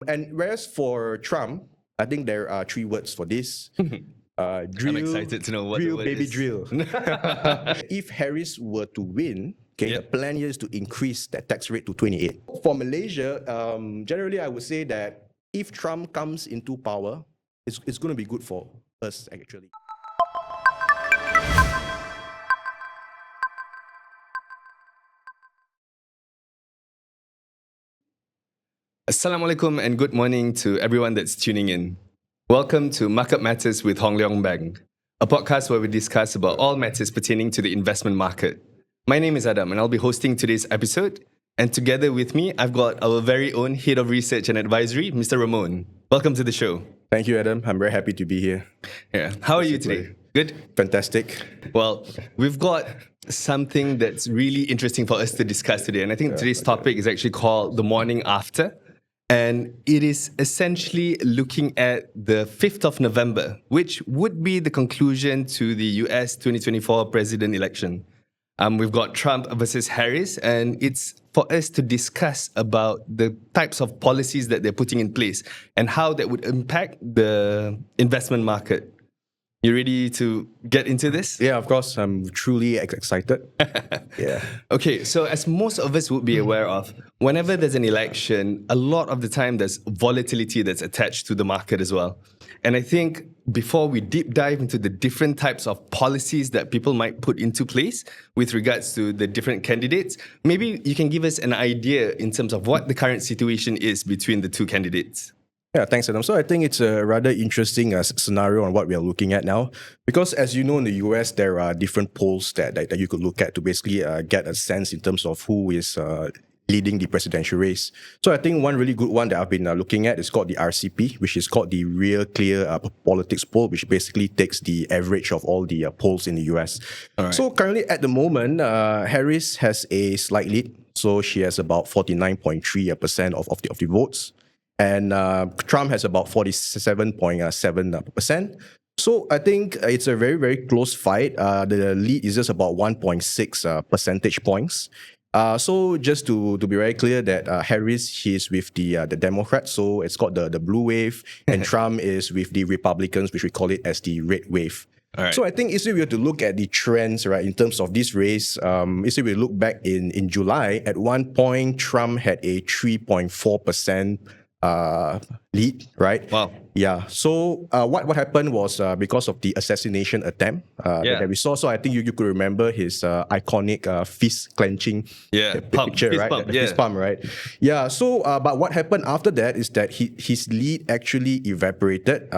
And whereas for Trump, I think there are three words for this. Drill, I'm excited to know what drill, the word baby, is. drill. If Harris were to win, the plan here is to increase that tax rate to 28. For Malaysia, generally I would say that if Trump comes into power, it's going to be good for us actually. Assalamualaikum and good morning to everyone that's tuning in. Welcome to Market Matters with Hong Leong Bank, a podcast where we discuss about all matters pertaining to the investment market. My name is Adam and I'll be hosting today's episode. And together with me, I've got our very own Head of Research and Advisory, Mr. Ramone. Welcome to the show. Thank you, Adam. I'm very happy to be here. Yeah. How are you today? Good? Fantastic. Well, we've got something that's really interesting for us to discuss today. And I think today's topic is actually called The Morning After. And it is essentially looking at the 5th of November, which would be the conclusion to the US 2024 president election. We've got Trump versus Harris, and it's for us to discuss about the types of policies that they're putting in place and how that would impact the investment market. You ready to get into this? Yeah, of course. I'm truly excited. Yeah. Okay, so as most of us would be aware of, whenever there's an election, a lot of the time there's volatility that's attached to the market as well. And I think before we deep dive into the different types of policies that people might put into place with regards to the different candidates, maybe you can give us an idea in terms of what the current situation is between the two candidates. Yeah, thanks, Adam. So I think it's a rather interesting scenario on what we are looking at now. Because as you know, in the US, there are different polls that you could look at to basically get a sense in terms of who is leading the presidential race. So I think one really good one that I've been looking at is called the RCP, which is called the Real Clear Politics Poll, which basically takes the average of all the polls in the US. Right. So currently at the moment, Harris has a slight lead. So she has about 49.3% of the votes. And Trump has about 47.7%. So I think it's a very, very close fight. The lead is just about 1.6 percentage points. So just to be very clear that Harris, she's with the Democrats, so it's got the blue wave, and Trump is with the Republicans, which we call it as the red wave. Right. So I think if we were to look at the trends, right, in terms of this race, if we look back in July, at one point, Trump had a 3.4% lead, right? Wow. Yeah. So what happened was because of the assassination attempt that we saw. So I think you could remember his iconic fist clenching picture, fist right? Pump, the fist pump, right? Yeah. So but what happened after that is that his lead actually evaporated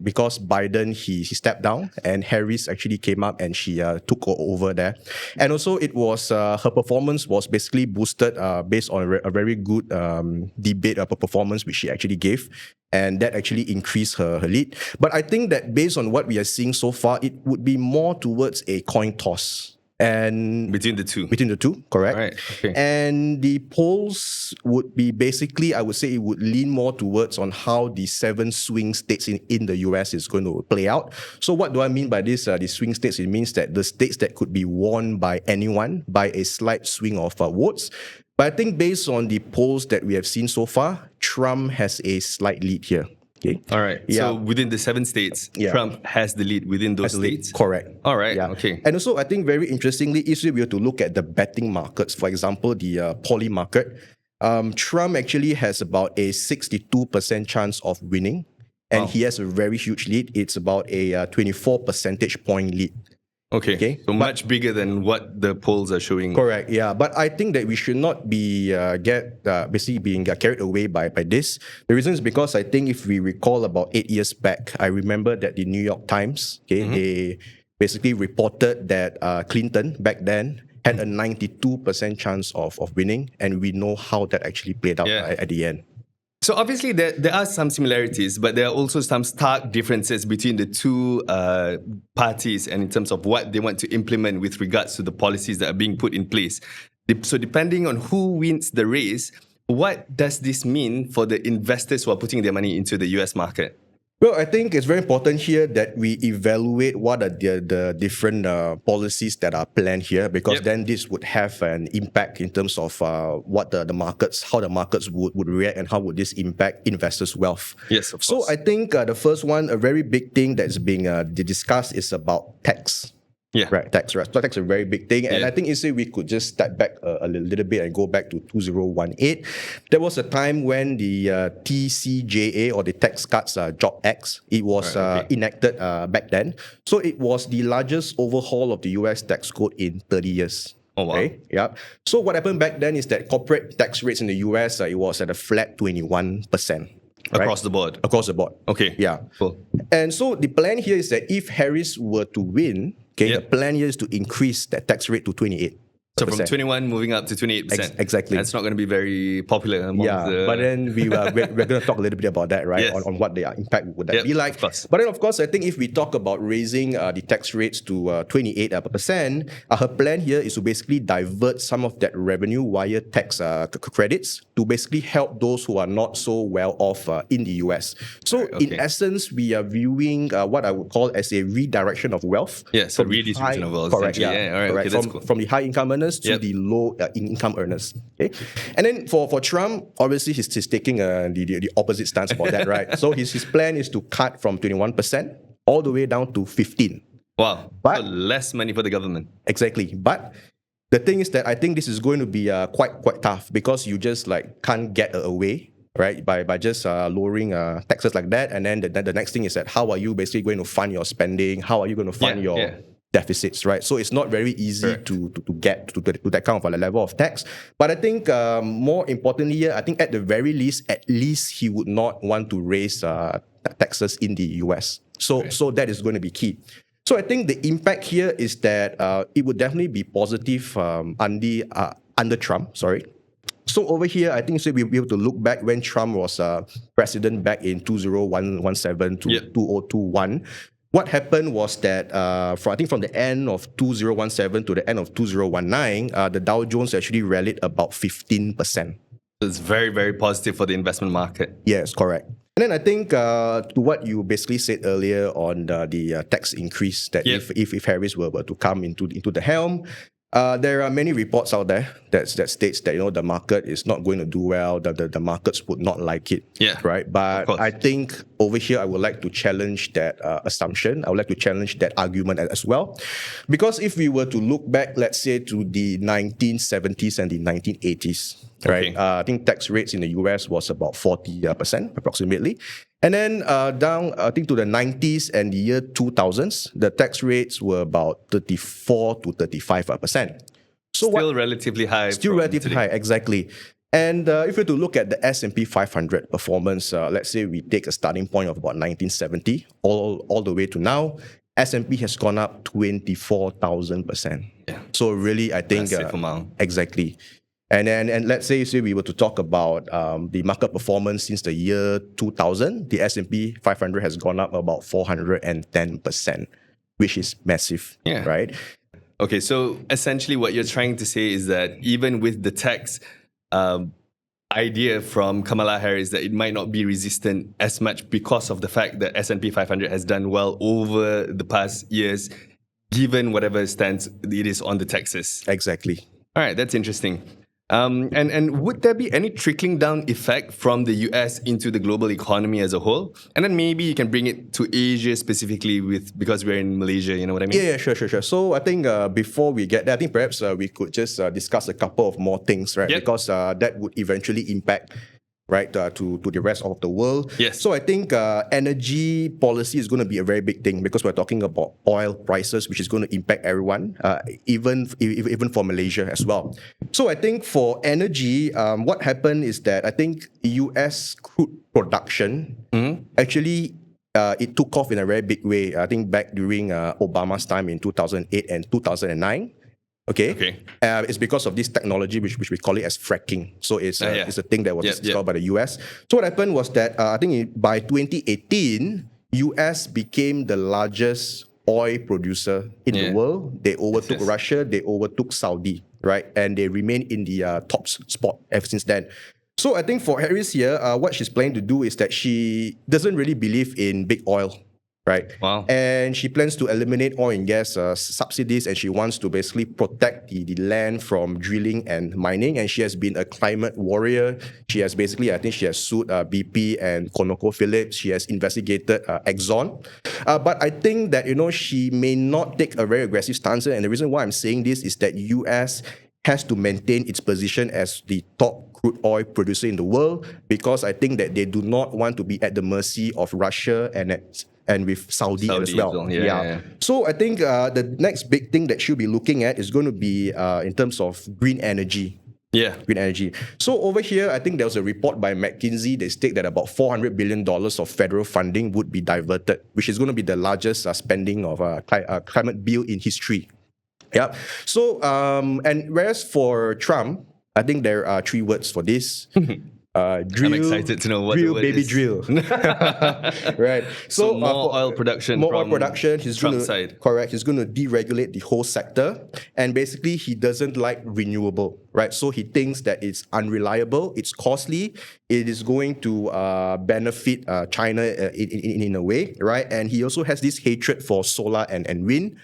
because Biden he stepped down and Harris actually came up and she took over there. And also it was her performance was basically boosted based on a very good debate performance which she actually gave. And that actually increased her lead. But I think that based on what we are seeing so far, it would be more towards a coin toss. And between the two, correct. Right. Okay. And the polls would be basically, I would say it would lean more towards on how the 7 swing states in the US is going to play out. So what do I mean by this? The swing states, it means that the states that could be won by anyone by a slight swing of votes. But I think based on the polls that we have seen so far, Trump has a slight lead here. Okay. All right. Yeah. So within the 7 states, Trump has the lead within those states? Correct. All right. Yeah. Okay. And also, I think very interestingly, if we were to look at the betting markets, for example, the poly market, Trump actually has about a 62% chance of winning. And he has a very huge lead. It's about a 24 percentage point lead. Okay. So much bigger than what the polls are showing. Correct. Yeah. But I think that we should not be basically being carried away by this. The reason is because I think if we recall about 8 years back, I remember that the New York Times, they basically reported that Clinton back then had a 92% chance of winning, and we know how that actually played out at the end. So obviously there are some similarities, but there are also some stark differences between the two parties and in terms of what they want to implement with regards to the policies that are being put in place. So depending on who wins the race, what does this mean for the investors who are putting their money into the US market? Well, I think it's very important here that we evaluate what are the different policies that are planned here, because Yep. then this would have an impact in terms of what the markets, how the markets would react, and how would this impact investors' wealth. Yes, of So course. I think the first one, a very big thing that's being discussed is about tax. Yeah. Right, tax, right. So tax is a very big thing. And Yeah. I think instead we could just step back a little bit and go back to 2018. There was a time when the TCJA, or the Tax Cuts Job Act, it was Right, okay. enacted back then. So it was the largest overhaul of the US tax code in 30 years. Oh, wow. Okay, yeah. So what happened back then is that corporate tax rates in the US, it was at a flat 21%. Right? Across the board. Across the board. Okay. Yeah. Cool. And so the plan here is that if Harris were to win, okay, Yep. the plan here is to increase that tax rate to 28%. So from 21 moving up to 28%. Exactly. That's not going to be very popular among Yeah, the... but then we're going to talk a little bit about that, right? Yes. On what the impact would that Yep, be like. of course. But then, of course, I think if we talk about raising the tax rates to 28%, her plan here is to basically divert some of that revenue via tax credits to basically help those who are not so well off in the US. So, Right, okay. in essence, we are viewing what I would call as a redirection of wealth. Yeah, so from the redistribution of wealth, Correct, essentially. Yeah, all right, correct. okay, that's from, cool. from the high income earners to Yep. the low income earners. Okay, and then for Trump, obviously he's taking the opposite stance about that, right? So his plan is to cut from 21% all the way down to 15%. Wow. But- So less money for the government. Exactly, but the thing is that I think this is going to be quite tough, because you just like can't get away, right, by just lowering taxes like that. And then the next thing is that how are you basically going to fund your spending? How are you going to fund Yeah, your yeah. deficits, right? So it's not very easy Correct. to get to that kind of a level of tax. But I think more importantly here, I think at the very least, he would not want to raise taxes in the US. So that is going to be key. So I think the impact here is that it would definitely be positive under Trump. Sorry. So over here, I think we'll be able to look back when Trump was president back in 2017 to Yep. 2021. What happened was that from the end of 2017 to the end of 2019, the Dow Jones actually rallied about 15%. So it's very, very positive for the investment market. Yes, correct. And then I think to what you basically said earlier on the tax increase, that Yep. if Harris were to come into the helm, there are many reports out there that states that the market is not going to do well, that the markets would not like it. Yeah, Right. But of course. I think over here I would like to challenge that assumption. I would like to challenge that argument as well, because if we were to look back, let's say to the 1970s and the 1980s, right? Okay. I think tax rates in the US was about 40% approximately. And then down, I think to the 90s and the year 2000s, the tax rates were about 34 to 35%. So Still relatively high. Still from relatively today. high, exactly. And if we were to look at the S&P 500 performance, let's say we take a starting point of about 1970 all the way to now, S&P has gone up 24,000%. Yeah. So really, I think Massive amount. exactly. And let's say we were to talk about the market performance since the year 2000, the S&P 500 has gone up about 410%, which is massive, Yeah. right? Okay, so essentially what you're trying to say is that even with the tax idea from Kamala Harris, that it might not be resistant as much because of the fact that S&P 500 has done well over the past years, given whatever stance it is on the taxes. Exactly. All right, that's interesting. And would there be any trickling down effect from the US into the global economy as a whole? And then maybe you can bring it to Asia specifically because we're in Malaysia, you know what I mean? Yeah, sure. So I think before we get there, I think perhaps we could just discuss a couple of more things, right? Yep. Because that would eventually impact, right, to the rest of the world. Yes. So I think energy policy is going to be a very big thing, because we're talking about oil prices, which is going to impact everyone, even for Malaysia as well. So I think for energy, what happened is that I think US crude production actually it took off in a very big way. I think back during Obama's time in 2008 and 2009. Okay. It's because of this technology which we call it as fracking. So it's a thing that was discovered by the US. So what happened was that I think by 2018, US became the largest oil producer in the world. They overtook Russia, they overtook Saudi, right? And they remain in the top spot ever since then. So I think for Harris here, what she's planning to do is that she doesn't really believe in big oil, right? Wow. And she plans to eliminate oil and gas subsidies, and she wants to basically protect the land from drilling and mining. And she has been a climate warrior. She has basically, I think she has sued BP and ConocoPhillips. She has investigated Exxon. But I think that, she may not take a very aggressive stance. And the reason why I'm saying this is that US has to maintain its position as the top crude oil producer in the world, because I think that they do not want to be at the mercy of Russia and with Saudi as well. Yeah. So I think the next big thing that she'll be looking at is going to be in terms of green energy. Yeah. Green energy. So over here, I think there was a report by McKinsey. They state that about $400 billion of federal funding would be diverted, which is going to be the largest spending of a climate bill in history. Yeah. So, and whereas for Trump, I think there are three words for this. Drill, I'm excited to know what drill, the word baby, is. drill. Right. So more oil production. More oil from production. He's going Trump's to side. correct. He's going to deregulate the whole sector, and basically he doesn't like renewable. Right. So he thinks that it's unreliable, it's costly, it is going to benefit China in a way. Right. And he also has this hatred for solar and wind.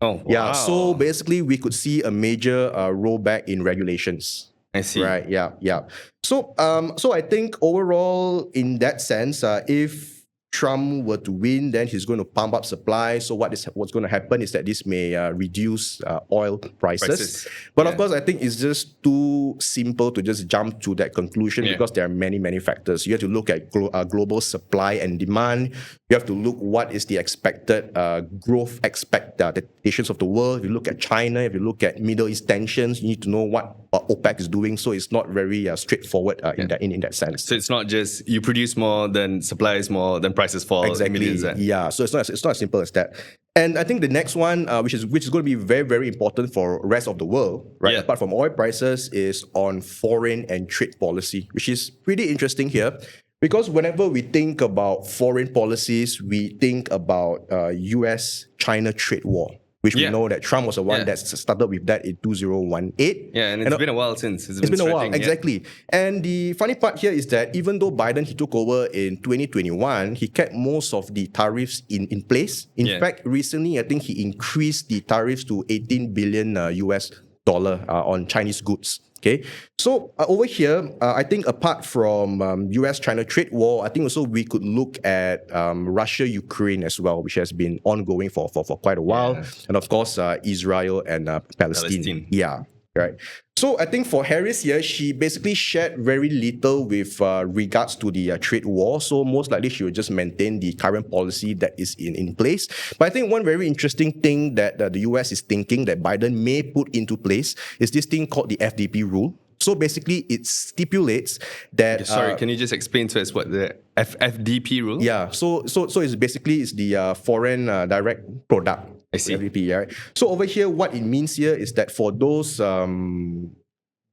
Oh, wow. Yeah, so basically we could see a major rollback in regulations. I see. Right, yeah. So I think overall in that sense, if Trump were to win, then he's going to pump up supply. So what's going to happen is that this may reduce oil prices. But of course, I think it's just too simple to just jump to that conclusion because there are many factors. You have to look at global supply and demand. You have to look what is the expected growth expectations of the world. If you look at China, if you look at Middle East tensions, you need to know what OPEC is doing. So it's not very straightforward in that sense. So it's not just you produce more, then supply is more, then prices fall. Exactly. Yeah. So it's not as simple as that. And I think the next one, which is going to be very, very important for the rest of the world, right? Yeah. Apart from oil prices, is on foreign and trade policy, which is pretty interesting here. Because whenever we think about foreign policies, we think about US-China trade war, which we know that Trump was the one that started with that in 2018. Yeah, and it's been a while since. It's been a while, exactly. And the funny part here is that even though Biden, he took over in 2021, he kept most of the tariffs in place. In fact, recently, I think he increased the tariffs to $18 billion US dollar on Chinese goods. Okay, so over here, I think apart from US-China trade war, I think also we could look at Russia-Ukraine as well, which has been ongoing for quite a while. And of course, Israel and Palestine. Yeah, right. So I think for Harris here, she basically shared very little with regards to the trade war. So most likely she will just maintain the current policy that is in place. But I think one very interesting thing that the US is thinking that Biden may put into place is this thing called the FDP rule. So basically it stipulates that... Sorry, can you just explain to us what the FDP rule? Yeah, so it's basically the foreign direct product. I see. FDP, right? So over here, what it means here is that for those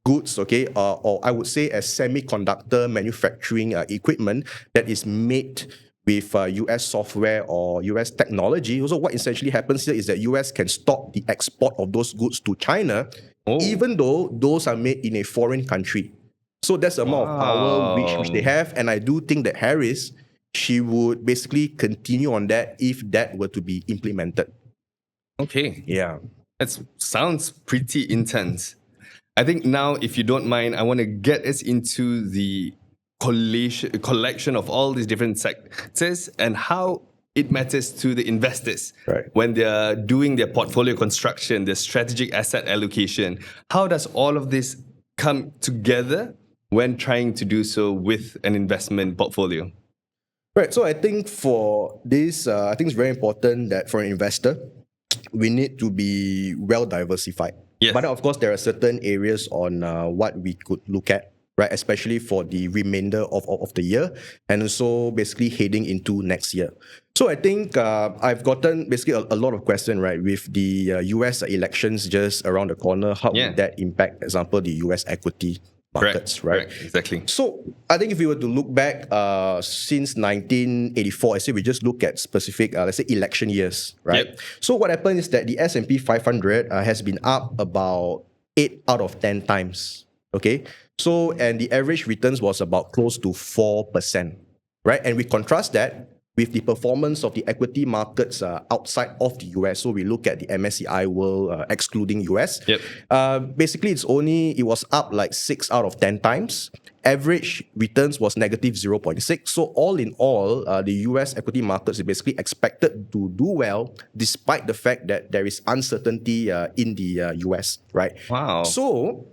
goods, okay, or I would say as semiconductor manufacturing equipment that is made with US software or US technology. Also, what essentially happens here is that US can stop the export of those goods to China, even though those are made in a foreign country. So that's the amount of power which they have. And I do think that Harris, she would basically continue on that if that were to be implemented. Okay. Yeah. That sounds pretty intense. I think now, if you don't mind, I want to get us into the collection of all these different sectors and how it matters to the investors when they're doing their portfolio construction, their strategic asset allocation. How does all of this come together when trying to do so with an investment portfolio? Right. So I think for this, I think it's very important that for an investor, we need to be well diversified. Yes. But of course, there are certain areas on what we could look at, right? Especially for the remainder of the year and also basically heading into next year. So I think I've gotten basically a lot of questions, right? With the US elections just around the corner, how would that impact, for example, the US equity markets, right? Exactly. So I think if we were to look back since 1984, I say we just look at specific, let's say election years, right? Yep. So what happened is that the S&P 500 has been up about 8 out of 10 times Okay, so and the average returns was about close to 4%, right? And we contrast that with the performance of the equity markets outside of the US. So we look at the MSCI World excluding US. Yep. Basically, it was up like 6 out of 10 times. Average returns was negative 0.6. So all in all, the US equity markets is basically expected to do well despite the fact that there is uncertainty in the US, right? Wow. So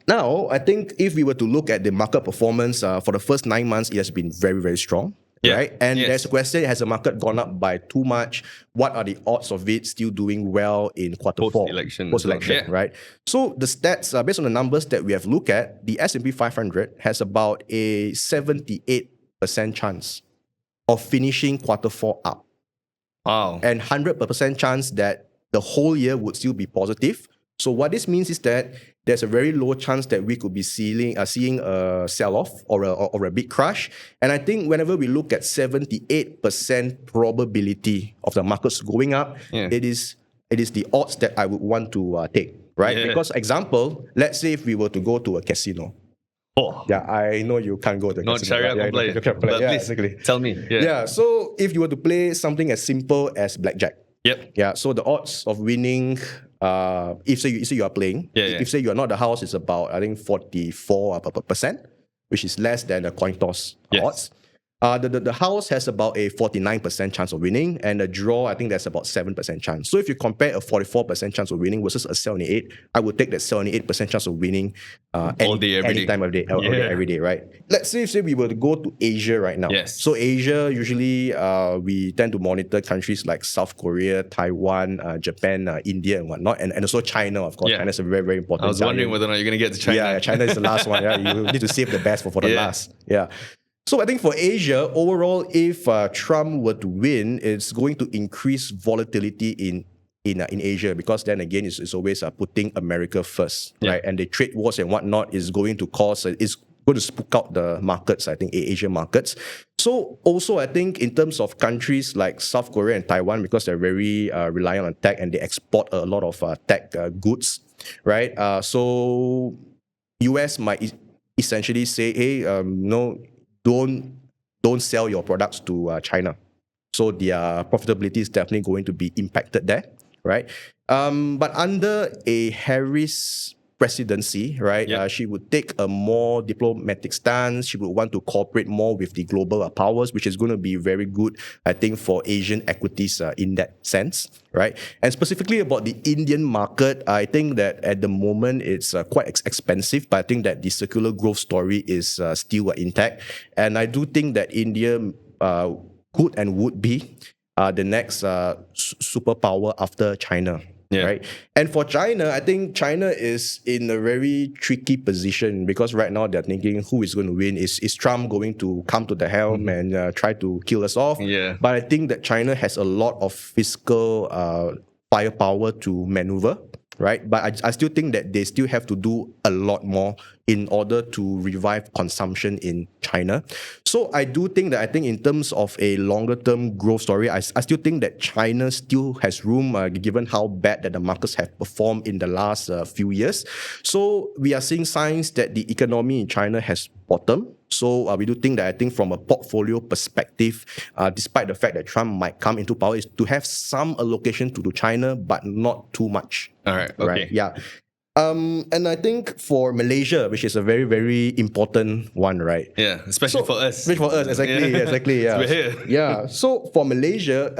now, I think if we were to look at the market performance for the first 9 months, it has been very, very strong. Yeah. Right? And Yes. there's a question, has the market gone up by too much? What are the odds of it still doing well in quarter four? Post-election. Post-election, Yeah. right? So the stats, based on the numbers that we have looked at, the S&P 500 has about a 78% chance of finishing quarter four up. Wow. And 100% chance that the whole year would still be positive. So what this means is that there's a very low chance that we could be seeing a sell-off or a big crash. And I think whenever we look at 78% probability of the markets going up, Yeah. it is the odds that I would want to take, right? Yeah. Because example, let's say if we were to go to a casino. Oh. Yeah, I know you can't go to a Not casino. Sharia right? compliant. You can't play. But Yeah, please, exactly. tell me. Yeah. Yeah, so if you were to play something as simple as blackjack, Yep. yeah, so the odds of winning, if say you are playing, Yeah. if say you are not the house, is about I think 44%, which is less than the coin toss Yes. odds. The house has about a 49% chance of winning, and the draw, I think that's about 7% chance. So if you compare a 44% chance of winning versus a 78, I would take that 78% chance of winning All day, every any day. time of day, all day, Yeah. every day, right? Let's say we were to go to Asia right now. Yes. So Asia, usually we tend to monitor countries like South Korea, Taiwan, Japan, India and whatnot, and also China, of course. Yeah. China's a very, very important I was wondering giant. whether or not you're going to get to China. Yeah, China is the last one. Yeah, you need to save the best for the Yeah. last. Yeah. So I think for Asia, overall, if Trump were to win, it's going to increase volatility in Asia, because then again, it's always putting America first, Yeah. right? And the trade wars and whatnot is going to cause, is going to spook out the markets, I think, Asian markets. So also, I think in terms of countries like South Korea and Taiwan, because they're very reliant on tech and they export a lot of tech goods, right? So US might essentially say, hey, no, don't sell your products to China. So their profitability is definitely going to be impacted there, right? But under a Harris presidency, right, Yeah. she would take a more diplomatic stance. She would want to cooperate more with the global powers, which is going to be very good, I think, for Asian equities in that sense, right? And specifically about the Indian market, I think that at the moment it's quite expensive, but I think that the circular growth story is still intact. And I do think that India could and would be the next superpower after China. Yeah. Right. And for China, I think China is in a very tricky position, because right now they're thinking who is going to win. Is Trump going to come to the helm and try to kill us off? Yeah. But I think that China has a lot of fiscal firepower to maneuver, right? But I still think that they still have to do a lot more in order to revive consumption in China. So I do think that, I think in terms of a longer term growth story, I still think that China still has room, given how bad that the markets have performed in the last few years. So we are seeing signs that the economy in China has bottomed. So we do think that, I think from a portfolio perspective, despite the fact that Trump might come into power, is to have some allocation to China, but not too much. All right. Okay. Right? Yeah. And I think for Malaysia, which is a very, very important one, right? Yeah. Especially for us. Which for us, exactly, Yeah. exactly, yeah. We're here. Yeah. So for Malaysia,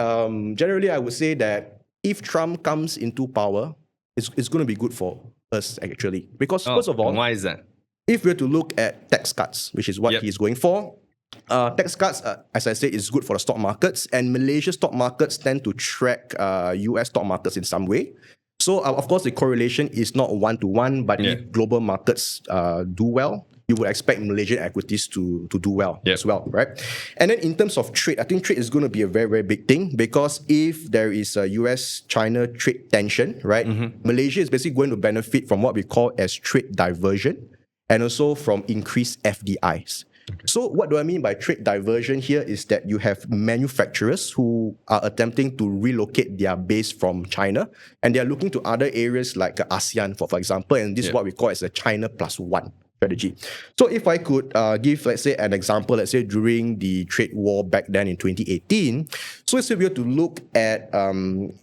generally I would say that if Trump comes into power, it's going to be good for us actually, because first of all, why is that? if we were to look at tax cuts, which is what Yep. he's going for, tax cuts, as I said, is good for the stock markets, and Malaysia stock markets tend to track US stock markets in some way. So, of course, the correlation is not one-to-one, but Yeah. if global markets do well, you would expect Malaysian equities to do well Yep. as well, right? And then in terms of trade, I think trade is going to be a very, very big thing, because if there is a US-China trade tension, right, Malaysia is basically going to benefit from what we call as trade diversion, and also from increased FDIs. So what do I mean by trade diversion here is that you have manufacturers who are attempting to relocate their base from China, and they are looking to other areas like ASEAN, for example, and this is Yeah. what we call as a China plus one. strategy. So if I could give, let's say, an example, let's say during the trade war back then in 2018, so if we were to look at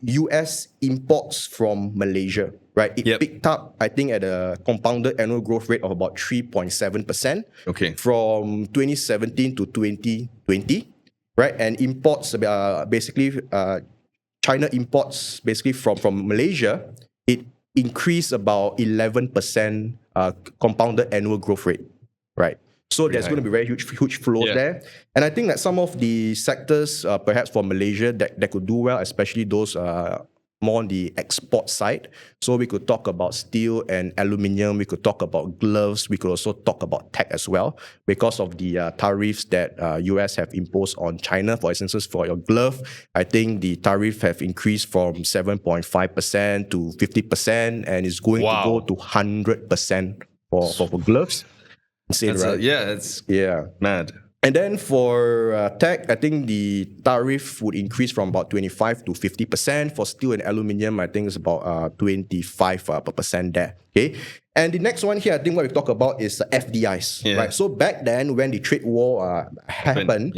US imports from Malaysia, right? It picked up, I think, at a compounded annual growth rate of about 3.7% from 2017 to 2020, right? And imports, basically, China imports basically from Malaysia, it increased about 11% compounded annual growth rate, right? So there's going to be very huge flows there. And I think that some of the sectors, perhaps for Malaysia, that could do well, especially those more on the export side. So we could talk about steel and aluminium. We could talk about gloves. We could also talk about tech as well, because of the tariffs that US have imposed on China. For instance, for your glove, I think the tariff have increased from 7.5% to 50%, and it's going to go to 100% for gloves. Insane, right? It's mad. And then for tech, I think the tariff would increase from about 25 to 50%. For steel and aluminium, I think it's about 25% there. Okay. And the next one here, I think what we talk about is FDIs. Right. So back then, when the trade war happened,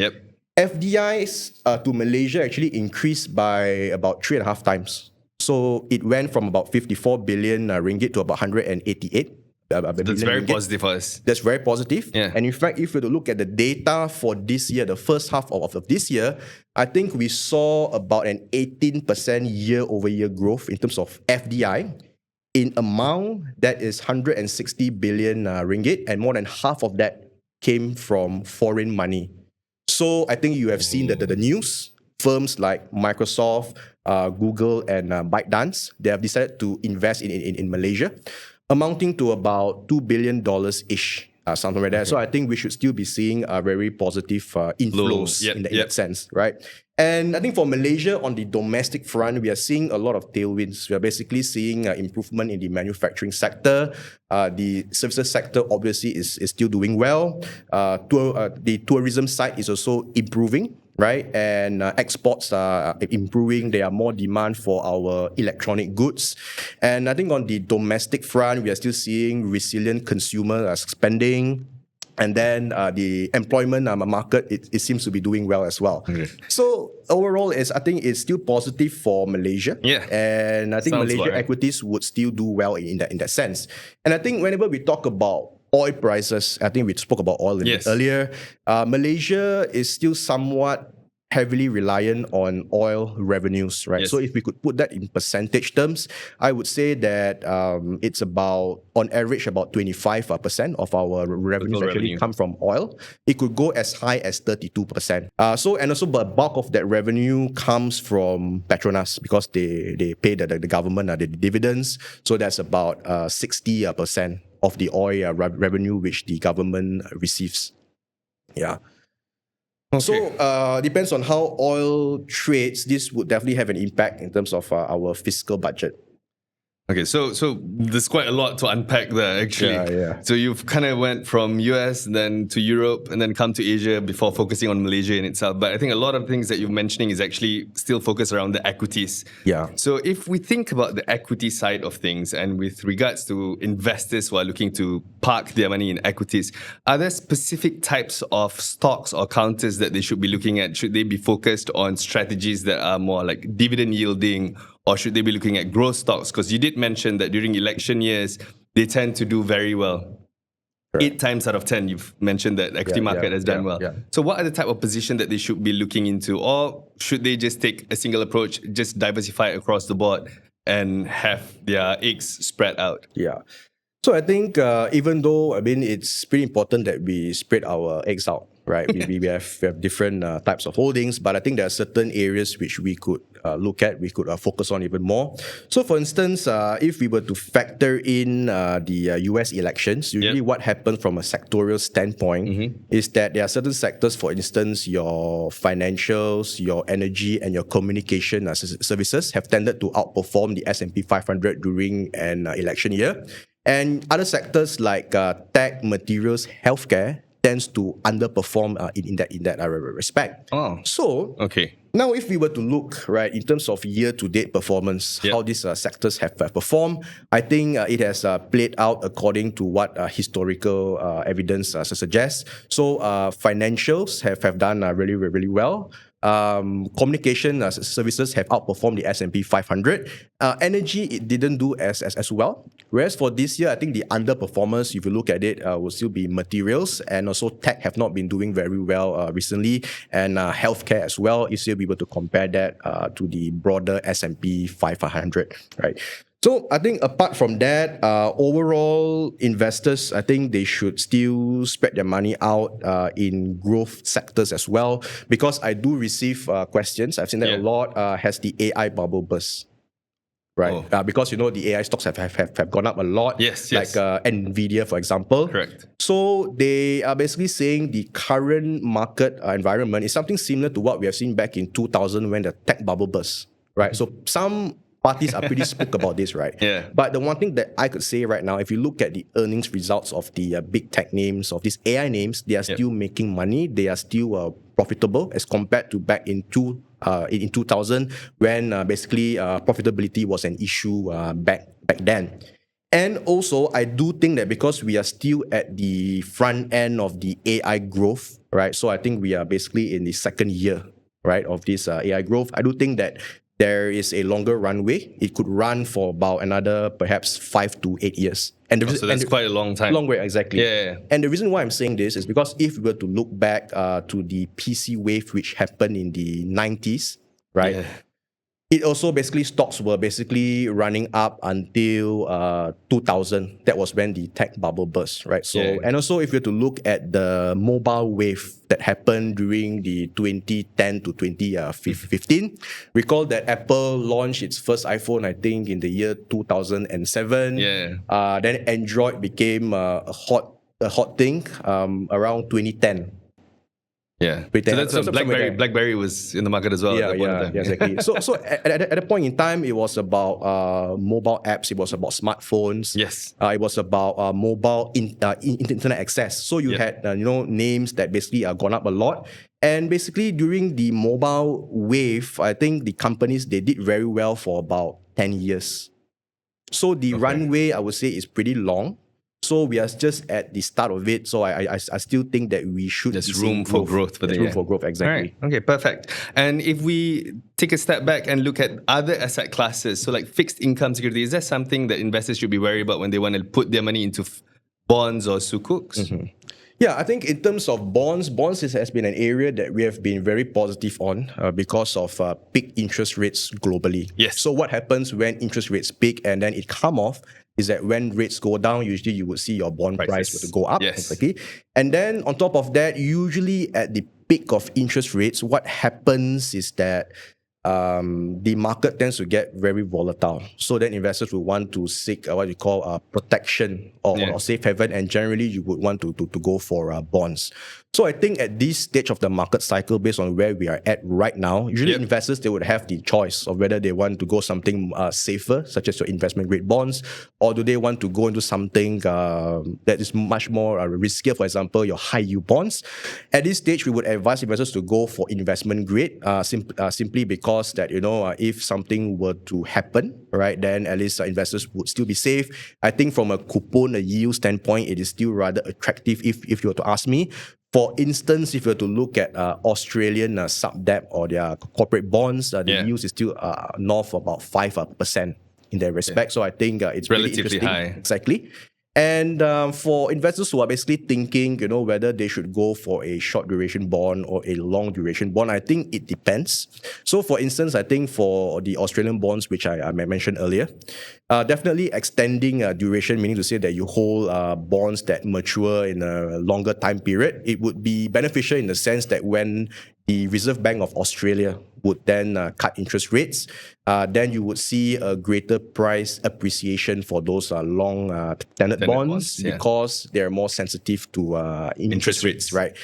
FDIs to Malaysia actually increased by about 3.5 times. So it went from about 54 billion ringgit to about 188. That's very positive for us. That's very positive. And in fact, if we were to look at the data for this year, the first half of this year, I think we saw about an 18% year-over-year growth in terms of FDI in amount that is 160 billion ringgit, and more than half of that came from foreign money. So I think you have seen that the news, firms like Microsoft, Google, and ByteDance, they have decided to invest in Malaysia, amounting to about $2 billion-ish, something like that. So I think we should still be seeing very positive inflows in that sense, right? And I think for Malaysia, on the domestic front, we are seeing a lot of tailwinds. We are basically seeing improvement in the manufacturing sector. The services sector obviously is still doing well. The tourism side is also improving, right? And exports are improving. There are more demand for our electronic goods. And I think on the domestic front, we are still seeing resilient consumer spending. And then the employment market, it seems to be doing well as well. So overall, I think it's still positive for Malaysia. And I think Malaysia equities would still do well in that sense. And I think whenever we talk about oil prices, I think we spoke about oil a bit earlier. Malaysia is still somewhat heavily reliant on oil revenues, right? So if we could put that in percentage terms, I would say that it's about, on average, about 25% of our revenues actually come from oil. It could go as high as 32%. And also the bulk of that revenue comes from Petronas, because they pay the government the dividends. So that's about 60% of the oil revenue which the government receives. So depends on how oil trades. This would definitely have an impact in terms of our fiscal budget. Okay, so there's quite a lot to unpack there, actually. So you've kind of went from US, then to Europe, and then come to Asia before focusing on Malaysia in itself. But I think a lot of things that you're mentioning is actually still focused around the equities. So if we think about the equity side of things, and with regards to investors who are looking to park their money in equities, are there specific types of stocks or counters that they should be looking at? Should they be focused on strategies that are more like dividend yielding, or should they be looking at growth stocks? Because you did mention that during election years, they tend to do very well. 8 times out of 10, you've mentioned that the equity market has done well. So what are the type of position that they should be looking into? Or should they just take a single approach, just diversify across the board and have their eggs spread out? So I think even though, it's pretty important that we spread our eggs out, right? we have different types of holdings, but I think there are certain areas which we could look at, we could focus on even more. So for instance, if we were to factor in the US elections, usually what happens from a sectorial standpoint is that there are certain sectors, for instance, your financials, your energy, and your communication services have tended to outperform the S&P 500 during an election year. And other sectors like tech, materials, healthcare tends to underperform in that respect. So Now, if we were to look, right, in terms of year-to-date performance, how these sectors have performed, I think it has played out according to what historical evidence suggests. So, financials have done really, really well. Communication services have outperformed the S&P 500. Energy, it didn't do as well. Whereas for this year, I think the underperformers, if you look at it, will still be materials, and also tech have not been doing very well recently, and healthcare as well. If you'll be able to compare that to the broader S&P 500, right? So I think apart from that, overall investors, I think they should still spread their money out in growth sectors as well, because I do receive questions. I've seen that a lot. Has the AI bubble burst? Right, because the AI stocks have gone up a lot. Yes. Like NVIDIA, for example. Correct. So they are basically saying the current market environment is something similar to what we have seen back in 2000 when the tech bubble burst. Right, so some parties are pretty spooked about this, right? Yeah. But the one thing that I could say right now, if you look at the earnings results of the big tech names, of these AI names, they are still making money. They are still profitable as compared to back in 2000 when basically profitability was an issue back then. And also, I do think that because we are still at the front end of the AI growth, right? So I think we are basically in the second year, right, of this AI growth. I do think that there is a longer runway. It could run for about another perhaps 5 to 8 years. So that's quite a long time. Long way, exactly. Yeah. And the reason why I'm saying this is because if we were to look back to the PC wave, which happened in the 90s, right? Yeah. It also basically stocks were basically running up until 2000. That was when the tech bubble burst, right? So, and also if you were to look at the mobile wave that happened during the 2010 to 2015, recall that Apple launched its first iPhone, I think, in the year 2007. Then Android became a hot thing around 2010. Yeah, so that's when BlackBerry was in the market as well. Yeah, exactly. So at a point in time, it was about mobile apps. It was about smartphones. Yes. It was about mobile internet access. So you had names that basically gone up a lot. And basically during the mobile wave, I think the companies, they did very well for about 10 years. So the runway, I would say, is pretty long. So we are just at the start of it. So I still think that we should. There's room for growth. There's room for growth, exactly. All right. Okay, perfect. And if we take a step back and look at other asset classes, so like fixed income security, is that something that investors should be worried about when they want to put their money into bonds or sukuks? Mm-hmm. Yeah, I think in terms of bonds has been an area that we have been very positive on because of peak interest rates globally. Yes. So what happens when interest rates peak and then it come off is that when rates go down, usually you would see your bond price would go up. Yes. Okay. And then on top of that, usually at the peak of interest rates, what happens is that the market tends to get very volatile. So then investors will want to seek what you call protection or safe haven, and generally you would want to go for bonds. So I think at this stage of the market cycle, based on where we are at right now, usually investors, they would have the choice of whether they want to go something safer, such as your investment grade bonds, or do they want to go into something that is much more riskier, for example, your high yield bonds. At this stage, we would advise investors to go for investment grade, simply because that, if something were to happen, right, then at least investors would still be safe. I think from a coupon, a yield standpoint, it is still rather attractive if you were to ask me. For instance, if you were to look at Australian sub-debt or their corporate bonds, the yield is still north of about 5% in that respect. So I think it's relatively high. Exactly. And for investors who are basically thinking, whether they should go for a short duration bond or a long duration bond, I think it depends. So for instance, I think for the Australian bonds, which I mentioned earlier, definitely extending duration, meaning to say that you hold bonds that mature in a longer time period, it would be beneficial in the sense that when the Reserve Bank of Australia would then cut interest rates, then you would see a greater price appreciation for those long tenured bonds because they're more sensitive to interest rates, right?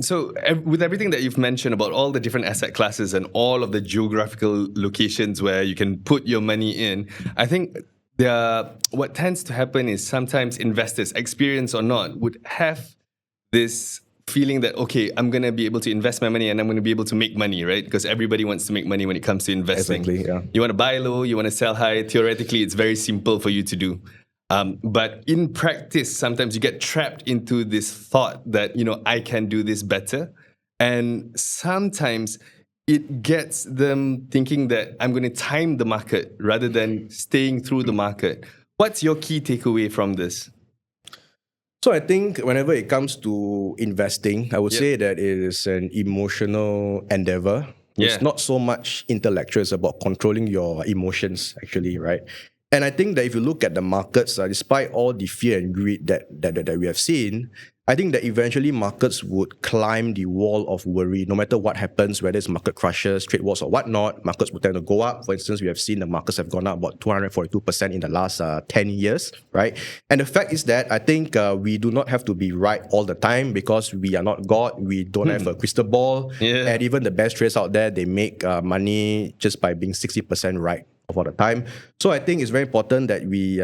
So with everything that you've mentioned about all the different asset classes and all of the geographical locations where you can put your money in, I think what tends to happen is sometimes investors, experience or not, would have this feeling that, okay, I'm going to be able to invest my money and I'm going to be able to make money, right? Because everybody wants to make money when it comes to investing. Exactly, yeah. You want to buy low, you want to sell high. Theoretically, it's very simple for you to do. But in practice, sometimes you get trapped into this thought that, I can do this better. And sometimes it gets them thinking that I'm going to time the market rather than staying through the market. What's your key takeaway from this? So I think whenever it comes to investing, I would Yep. say that it is an emotional endeavor. Yeah. It's not so much intellectual, it's about controlling your emotions, actually, right? And I think that if you look at the markets, despite all the fear and greed that we have seen, I think that eventually markets would climb the wall of worry. No matter what happens, whether it's market crashes, trade wars or whatnot, markets will tend to go up. For instance, we have seen the markets have gone up about 242% in the last 10 years, right? And the fact is that I think we do not have to be right all the time because we are not God. We don't have a crystal ball. Yeah. And even the best traders out there, they make money just by being 60% right all the time. So I think it's very important that we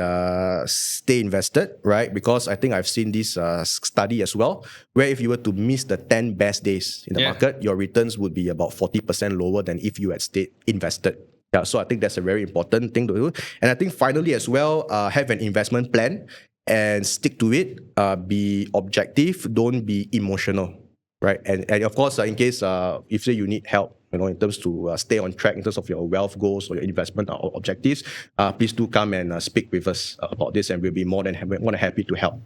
stay invested, right? Because I think I've seen this study as well, where if you were to miss the 10 best days in the market, your returns would be about 40% lower than if you had stayed invested. Yeah, so I think that's a very important thing to do. And I think finally as well, have an investment plan and stick to it. Be objective, don't be emotional, right? And of course, in case if say you need help, in terms to stay on track in terms of your wealth goals or your investment objectives, please do come and speak with us about this, and we'll be more than happy to help.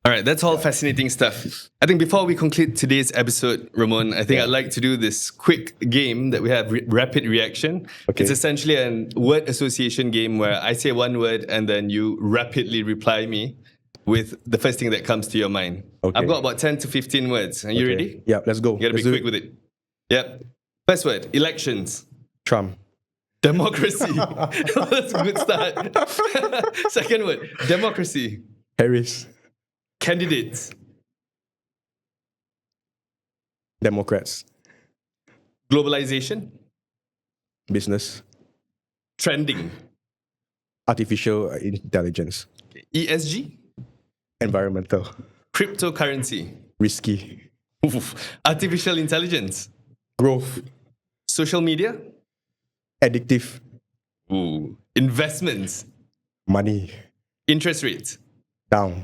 All right, that's all fascinating stuff. I think before we conclude today's episode, Ramone, I think I'd like to do this quick game that we have, rapid reaction. Okay. It's essentially a word association game where I say one word and then you rapidly reply me with the first thing that comes to your mind. Okay. I've got about 10 to 15 words. Are you ready? Yeah, let's go. You gotta be quick with it. Yep. First word, elections. Trump. Democracy. That's a good start. Second word, democracy. Harris. Candidates. Democrats. Globalization. Business. Trending. Artificial intelligence. ESG. Environmental. Cryptocurrency. Risky. Oof. Artificial intelligence. Growth. Social media. Addictive. Ooh. Investments. Money. Interest rates. Down.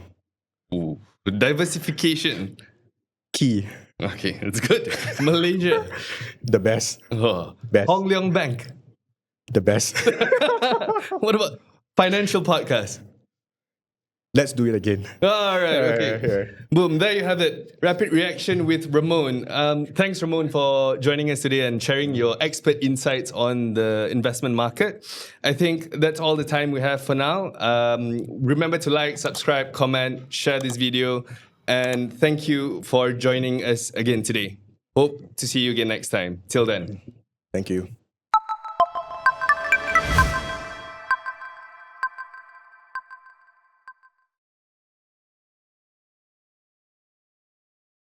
Ooh. Diversification. Key. Okay, that's good. Malaysia. The best. Oh. Best. Hong Leong Bank. The best. What about financial podcast? Let's do it again. All right, okay. Yeah. Boom, there you have it. Rapid reaction with Ramone. Thanks, Ramone, for joining us today and sharing your expert insights on the investment market. I think that's all the time we have for now. Remember to like, subscribe, comment, share this video. And thank you for joining us again today. Hope to see you again next time. Till then. Thank you.